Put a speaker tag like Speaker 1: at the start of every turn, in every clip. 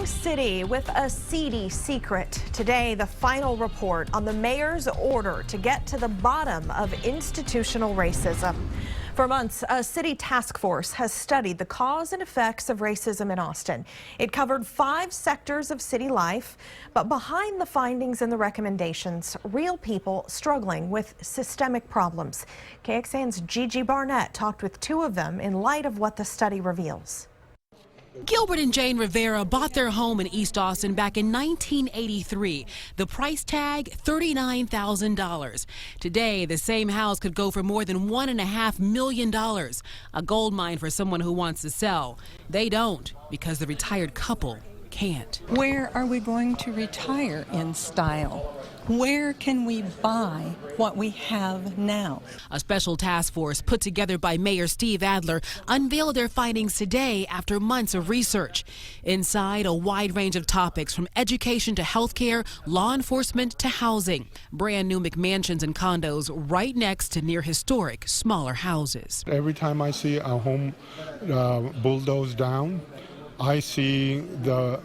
Speaker 1: Shocking city with a seedy secret. Today, the final report on the mayor's order to get to the bottom of institutional racism. For months, a city task force has studied the cause and effects of racism in Austin. It covered 5 sectors of city life, but behind the findings and the recommendations, real people struggling with systemic problems. KXAN's Gigi Barnett talked with 2 of them in light of what the study reveals.
Speaker 2: Gilbert and Jane Rivera bought their home in East Austin back in 1983. The price tag, $39,000. Today, the same house could go for more than $1.5 million. A gold mine for someone who wants to sell. They don't, because the retired couple can't.
Speaker 3: Where are we going to retire in style? Where can we buy what we have now?
Speaker 2: A special task force put together by Mayor Steve Adler unveiled their findings today after months of research. Inside, a wide range of topics from education to healthcare, law enforcement to housing. Brand new McMansions and condos right next to near historic, smaller houses.
Speaker 4: Every time I see a home bulldozed down, I see a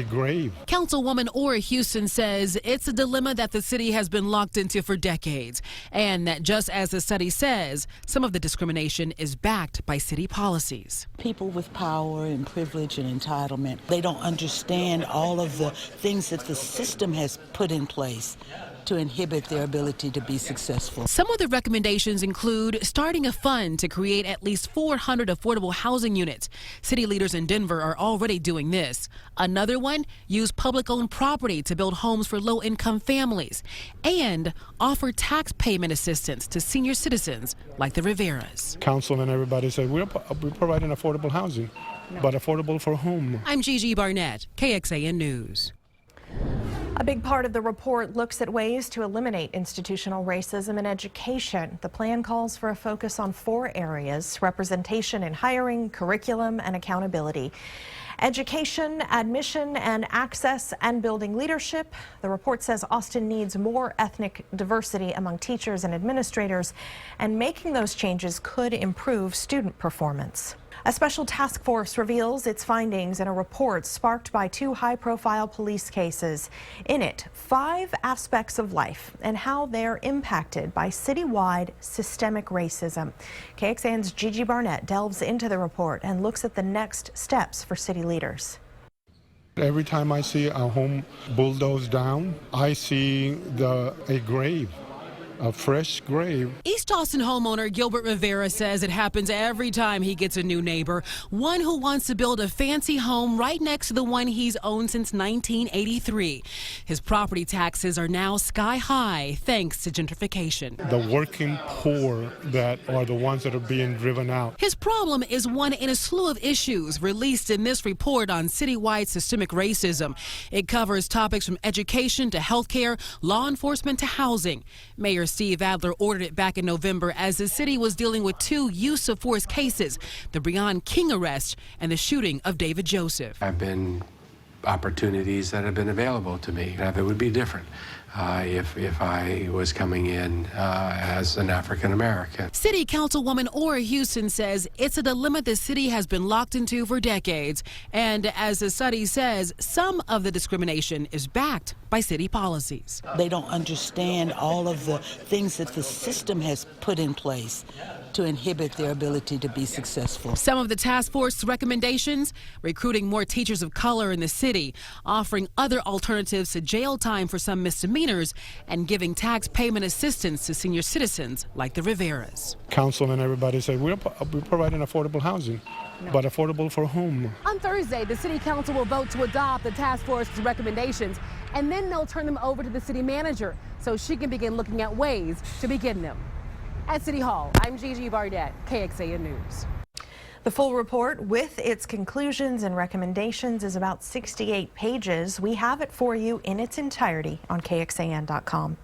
Speaker 4: grave.
Speaker 2: Councilwoman Ora Houston says it's a dilemma that the city has been locked into for decades, and that just as the study says, some of the discrimination is backed by city policies.
Speaker 5: People with power and privilege and entitlement, they don't understand all of the things that the system has put in place to inhibit their ability to be successful.
Speaker 2: Some of the recommendations include starting a fund to create at least 400 affordable housing units. City leaders in Denver are already doing this. Another one, use public-owned property to build homes for low-income families and offer tax payment assistance to senior citizens like the Riveras.
Speaker 4: Council and everybody say we're providing affordable housing, but affordable for whom?
Speaker 2: I'm Gigi Barnett, KXAN News.
Speaker 1: A big part of the report looks at ways to eliminate institutional racism in education. The plan calls for a focus on 4 areas: representation in hiring, curriculum, and accountability. Education, admission and access, and building leadership. The report says Austin needs more ethnic diversity among teachers and administrators, and making those changes could improve student performance. A special task force reveals its findings in a report sparked by 2 high-profile police cases. In it, 5 aspects of life and how they're impacted by citywide systemic racism. KXAN's Gigi Barnett delves into the report and looks at the next steps for city leaders.
Speaker 4: Every time I see a home bulldozed down, I see a grave. A fresh grave.
Speaker 2: East Austin homeowner Gilbert Rivera says it happens every time he gets a new neighbor, one who wants to build a fancy home right next to the one he's owned since 1983. His property taxes are now sky high thanks to gentrification.
Speaker 4: The working poor that are the ones that are being driven out.
Speaker 2: His problem is one in a slew of issues released in this report on citywide systemic racism. It covers topics from education to healthcare, law enforcement to housing. Mayor Steve Adler ordered it back in November as the city was dealing with 2 use of force cases, the Breon King arrest and the shooting of David Joseph.
Speaker 6: There have been opportunities that have been available to me. It would be different if I was coming in as an African American.
Speaker 2: City Councilwoman Ora Houston says it's a dilemma the city has been locked into for decades. And as the study says, some of the discrimination is backed by city policies.
Speaker 5: They don't understand all of the things that the system has put in place to inhibit their ability to be successful.
Speaker 2: Some of the task force recommendations: recruiting more teachers of color in the city, offering other alternatives to jail time for some misdemeanors, and giving tax payment assistance to senior citizens like the Riveras.
Speaker 4: Council and everybody say we're providing affordable housing, but affordable for whom?
Speaker 7: On Thursday, the City Council will vote to adopt the task force's recommendations, and then they'll turn them over to the city manager so she can begin looking at ways to begin them. At City Hall, I'm Gigi Barnett, KXAN News.
Speaker 1: The full report with its conclusions and recommendations is about 68 pages. We have it for you in its entirety on KXAN.com.